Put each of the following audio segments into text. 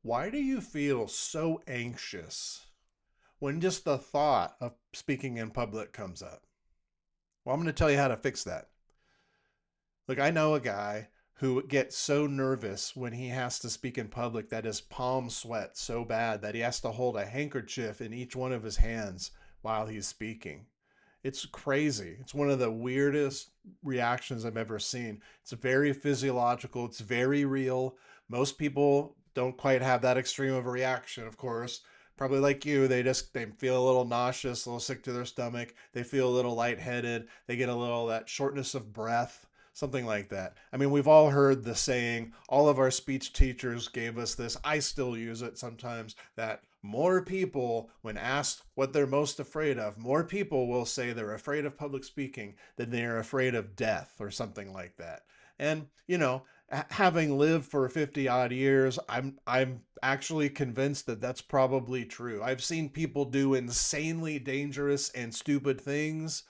Why do you feel so anxious when just the thought of speaking in public comes up? Well, I'm going to tell you how to fix that. Look, I know a guy who gets so nervous when he has to speak in public that his palms sweat so bad that he has to hold a handkerchief in each one of his hands while he's speaking. It's crazy. It's one of the weirdest reactions I've ever seen. It's very physiological, it's very real. Most people don't quite have that extreme of a reaction, of course. Probably like you, they feel a little nauseous, a little sick to their stomach. They feel a little lightheaded. They get a little that shortness of breath, something like that. I mean, we've all heard the saying, all of our speech teachers gave us this. I still use it sometimes, that more people, when asked what they're most afraid of, more people will say they're afraid of public speaking than they're afraid of death or something like that. And, having lived for 50 odd years, I'm actually convinced that that's probably true. I've seen people do insanely dangerous and stupid things,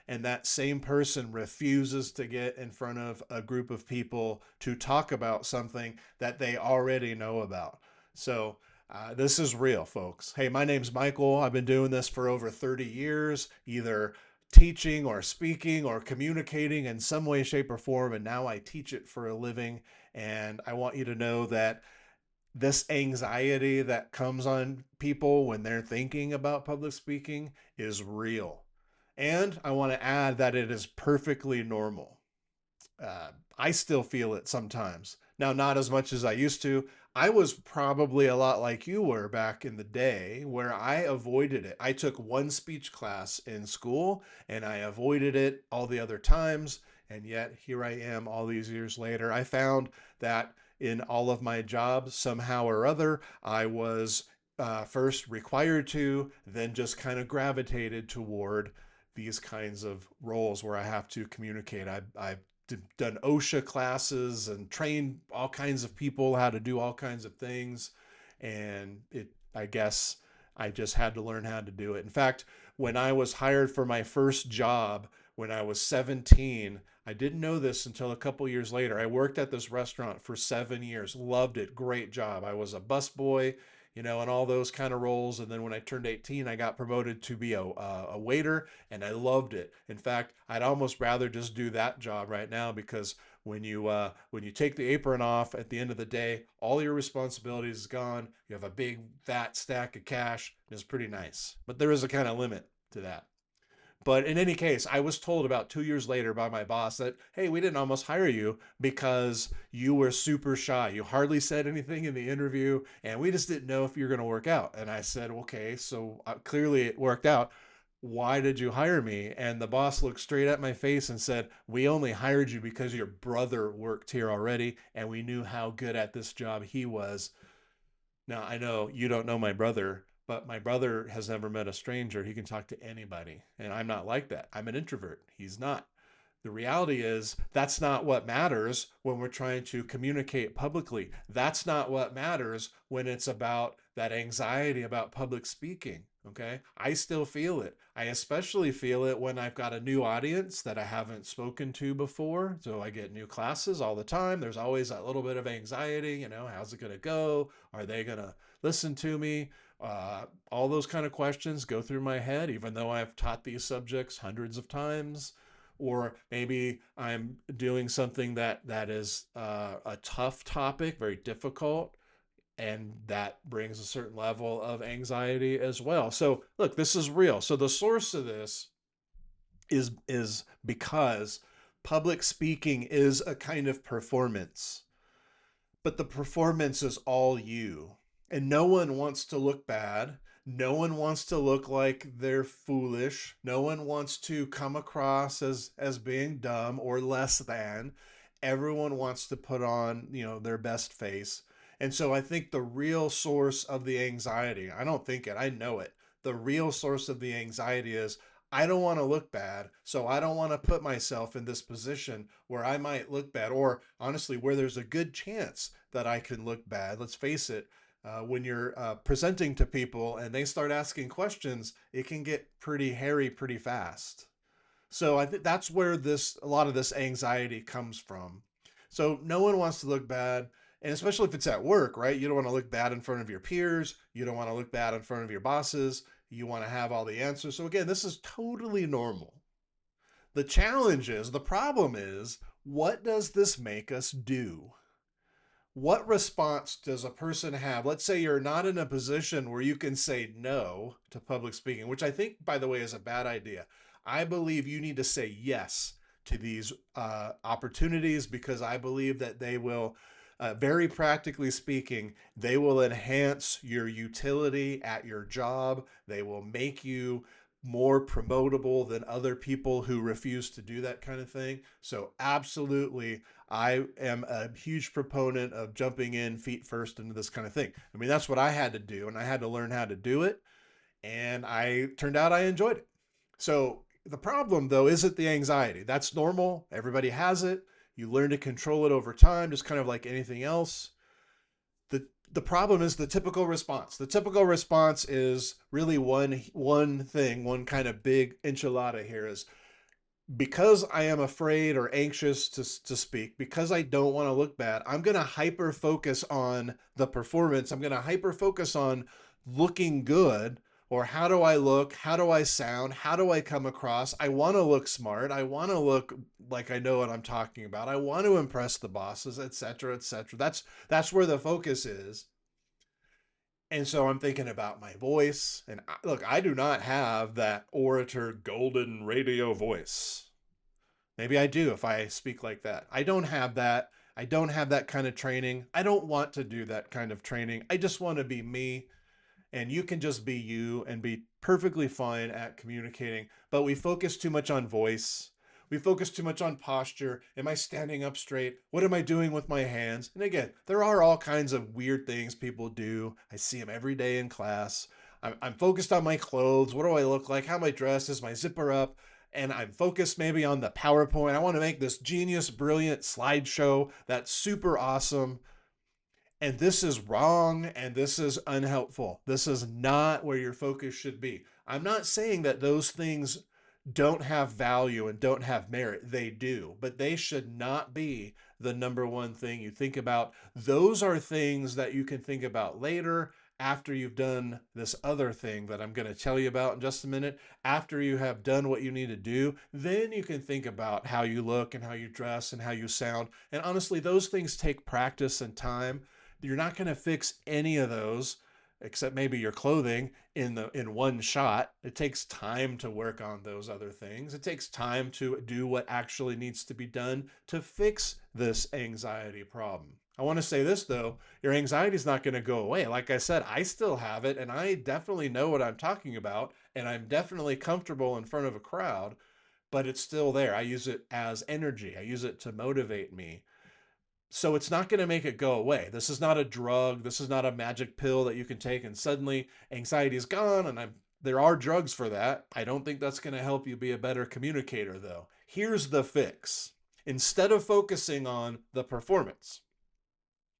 and that same person refuses to get in front of a group of people to talk about something that they already know about. So, this is real, folks. Hey, my name's Michael. I've been doing this for over 30 years, either teaching or speaking or communicating in some way, shape, or form. And now I teach it for a living. And I want you to know that this anxiety that comes on people when they're thinking about public speaking is real. And I want to add that it is perfectly normal. I still feel it sometimes. Now, not as much as I used to. I was probably a lot like you were back in the day where I avoided it. I took one speech class in school and I avoided it all the other times. And yet here I am all these years later. I found that in all of my jobs, somehow or other, I was first required to, then just kind of gravitated toward these kinds of roles where I have to communicate. I've done OSHA classes and trained all kinds of people how to do all kinds of things. And I guess I just had to learn how to do it. In fact, when I was hired for my first job when I was 17, I didn't know this until a couple years later. I worked at this restaurant for 7 years, loved it, great job. I was a busboy, and all those kind of roles. And then when I turned 18, I got promoted to be a waiter, and I loved it. In fact, I'd almost rather just do that job right now because when you take the apron off at the end of the day, all your responsibilities is gone. You have a big fat stack of cash. It's pretty nice, but there is a kind of limit to that. But in any case, I was told about 2 years later by my boss that, hey, we didn't almost hire you because you were super shy. You hardly said anything in the interview, and we just didn't know if you're going to work out. And I said, okay, so clearly it worked out. Why did you hire me? And the boss looked straight at my face and said, we only hired you because your brother worked here already, and we knew how good at this job he was. Now, I know you don't know my brother, but my brother has never met a stranger. He can talk to anybody. And I'm not like that. I'm an introvert. He's not. The reality is, that's not what matters when we're trying to communicate publicly. That's not what matters when it's about that anxiety about public speaking. Okay. I still feel it. I especially feel it when I've got a new audience that I haven't spoken to before. So I get new classes all the time. There's always that little bit of anxiety. How's it going to go? Are they going to listen to me? All those kind of questions go through my head, even though I've taught these subjects hundreds of times. Or maybe I'm doing something that is a tough topic, very difficult, and that brings a certain level of anxiety as well. So look, this is real. So the source of this is because public speaking is a kind of performance, but the performance is all you. And no one wants to look bad. No one wants to look like they're foolish. No one wants to come across as being dumb or less than. Everyone wants to put on, their best face. And so I think the real source of the anxiety, I don't think it, I know it. The real source of the anxiety is I don't want to look bad, so I don't want to put myself in this position where I might look bad, or honestly, where there's a good chance that I can look bad. Let's face it, when you're presenting to people and they start asking questions, it can get pretty hairy pretty fast. So I think that's where a lot of this anxiety comes from. So no one wants to look bad. And especially if it's at work, right? You don't want to look bad in front of your peers. You don't want to look bad in front of your bosses. You want to have all the answers. So, again, this is totally normal. The challenge is, the problem is, what does this make us do? What response does a person have? Let's say you're not in a position where you can say no to public speaking, which I think, by the way, is a bad idea. I believe you need to say yes to these opportunities, because I believe that they will, very practically speaking, they will enhance your utility at your job. They will make you more promotable than other people who refuse to do that kind of thing. So, absolutely, I am a huge proponent of jumping in feet first into this kind of thing. I mean, that's what I had to do, and I had to learn how to do it. And I turned out I enjoyed it. So the problem, though, isn't the anxiety. That's normal. Everybody has it. You learn to control it over time, just kind of like anything else. The problem is the typical response. The typical response is really one thing, one kind of big enchilada here is, because I am afraid or anxious to speak, because I don't want to look bad, I'm going to hyper focus on the performance. I'm going to hyper focus on looking good, or how do I look? How do I sound? How do I come across? I want to look smart. I want to look like I know what I'm talking about. I want to impress the bosses, etc., etc. That's where the focus is. And so I'm thinking about my voice. And look, I do not have that orator golden radio voice. Maybe I do if I speak like that. I don't have that. I don't have that kind of training. I don't want to do that kind of training. I just want to be me. And you can just be you and be perfectly fine at communicating. But we focus too much on voice. We focus too much on posture. Am I standing up straight? What am I doing with my hands? And again, there are all kinds of weird things people do. I see them every day in class. I'm focused on my clothes. What do I look like? How am I dressed? Is my zipper up? And I'm focused maybe on the PowerPoint. I want to make this genius, brilliant slideshow that's super awesome. And this is wrong, and this is unhelpful. This is not where your focus should be. I'm not saying that those things don't have value and don't have merit. They do, but they should not be the number one thing you think about. Those are things that you can think about later, after you've done this other thing that I'm going to tell you about in just a minute. After you have done what you need to do, then you can think about how you look and how you dress and how you sound. And honestly, those things take practice and time. You're not going to fix any of those, except maybe your clothing, in one shot. It takes time to work on those other things. It takes time to do what actually needs to be done to fix this anxiety problem. I want to say this, though, your anxiety is not going to go away. Like I said, I still have it, and I definitely know what I'm talking about, and I'm definitely comfortable in front of a crowd, but it's still there. I use it as energy. I use it to motivate me. So it's not going to make it go away. This is not a drug. This is not a magic pill that you can take and suddenly anxiety is gone. And there are drugs for that. I don't think that's going to help you be a better communicator, though. Here's the fix. Instead of focusing on the performance,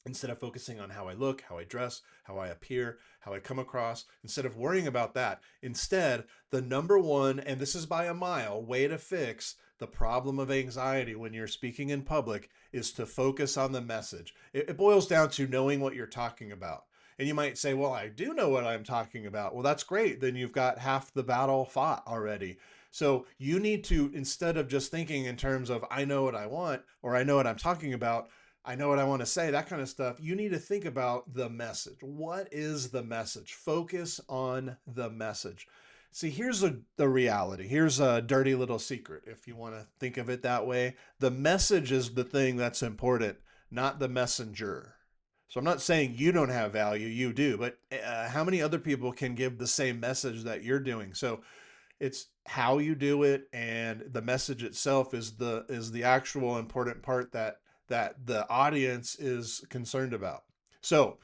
instead of focusing on how I look, how I dress, how I appear, how I come across, instead of worrying about that, instead, the number one, and this is by a mile, way to fix the problem of anxiety when you're speaking in public is to focus on the message. It boils down to knowing what you're talking about. And you might say, well, I do know what I'm talking about. Well, that's great. Then you've got half the battle fought already. So you need to, instead of just thinking in terms of, I know what I want, or I know what I'm talking about, I know what I want to say, that kind of stuff, you need to think about the message. What is the message? Focus on the message. See, here's the reality. Here's a dirty little secret, if you want to think of it that way. The message is the thing that's important, not the messenger. So I'm not saying you don't have value, you do, but how many other people can give the same message that you're doing? So it's how you do it, and the message itself is the actual important part that the audience is concerned about. So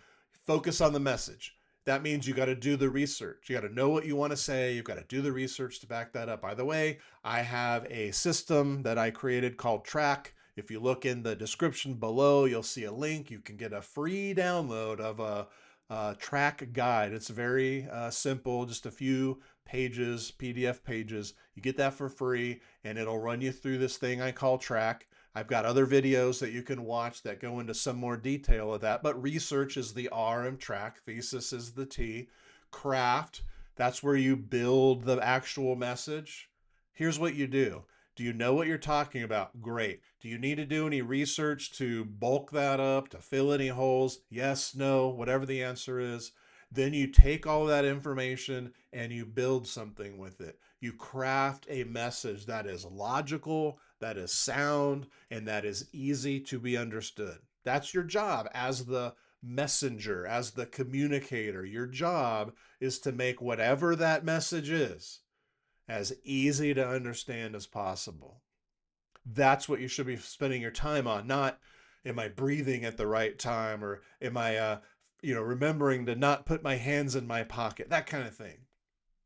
focus on the message. That means you got to do the research. You got to know what you want to say. You've got to do the research to back that up. By the way, I have a system that I created called Track. If you look in the description below, you'll see a link. You can get a free download of a Track guide. It's very simple, just a few pages, PDF pages. You get that for free, and it'll run you through this thing I call Track. I've got other videos that you can watch that go into some more detail of that, but research is the R in track, thesis is the T. Craft, that's where you build the actual message. Here's what you do. Do you know what you're talking about? Great. Do you need to do any research to bulk that up, to fill any holes? Yes, no, whatever the answer is. Then you take all that information and you build something with it. You craft a message that is logical, that is sound, and that is easy to be understood. That's your job as the messenger, as the communicator. Your job is to make whatever that message is as easy to understand as possible. That's what you should be spending your time on, not am I breathing at the right time, or am I remembering to not put my hands in my pocket, that kind of thing.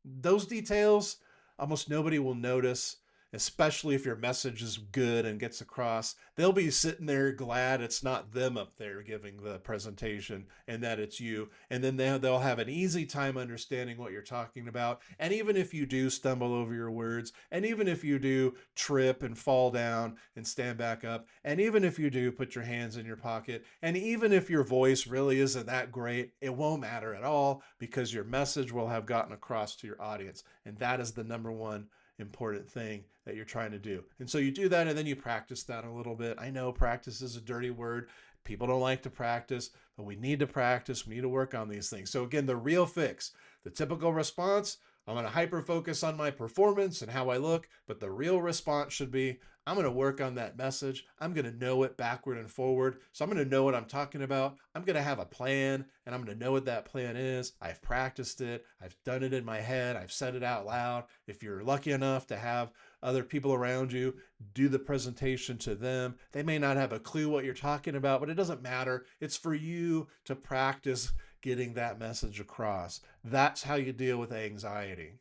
Those details almost nobody will notice, especially if your message is good and gets across. They'll be sitting there glad it's not them up there giving the presentation and that it's you. And then they'll have an easy time understanding what you're talking about. And even if you do stumble over your words, and even if you do trip and fall down and stand back up, and even if you do put your hands in your pocket, and even if your voice really isn't that great, it won't matter at all, because your message will have gotten across to your audience. And that is the number one important thing that you're trying to do. And so you do that, and then you practice that a little bit. I know practice is a dirty word. People don't like to practice, but we need to practice. We need to work on these things. So again, the real fix, the typical response, I'm going to hyper focus on my performance and how I look, but the real response should be, I'm going to work on that message. I'm going to know it backward and forward. So I'm going to know what I'm talking about. I'm going to have a plan, and I'm going to know what that plan is. I've practiced it. I've done it in my head. I've said it out loud. If you're lucky enough to have other people around you, do the presentation to them. They may not have a clue what you're talking about, but it doesn't matter. It's for you to practice getting that message across. That's how you deal with anxiety.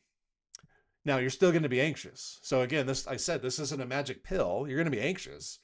Now, you're still going to be anxious. So again, this isn't a magic pill. You're going to be anxious.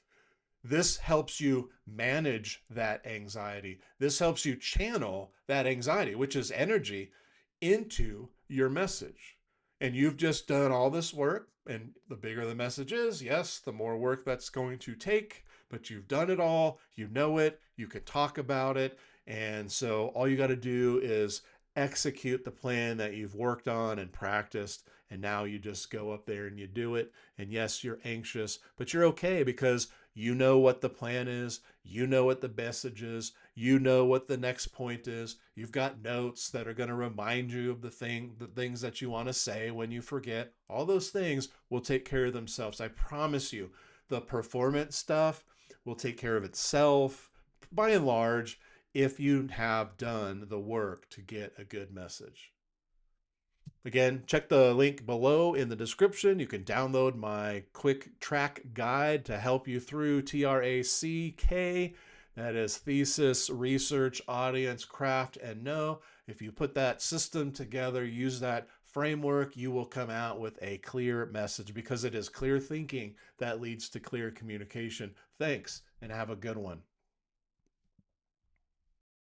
This helps you manage that anxiety. This helps you channel that anxiety, which is energy, into your message. And you've just done all this work, and the bigger the message is, yes, the more work that's going to take, but you've done it all, you know it, you could talk about it, and so all you got to do is execute the plan that you've worked on and practiced, and now you just go up there and you do it. And yes, you're anxious, but you're okay, because you know what the plan is, you know what the message is, you know what the next point is. You've got notes that are going to remind you of the things that you want to say when you forget. All those things will take care of themselves. I promise you, the performance stuff will take care of itself by and large if you have done the work to get a good message. Again, check the link below in the description. You can download my quick track guide to help you through TRACK. That is thesis, research, audience, craft, and know. If you put that system together, use that framework, you will come out with a clear message, because it is clear thinking that leads to clear communication. Thanks, and have a good one.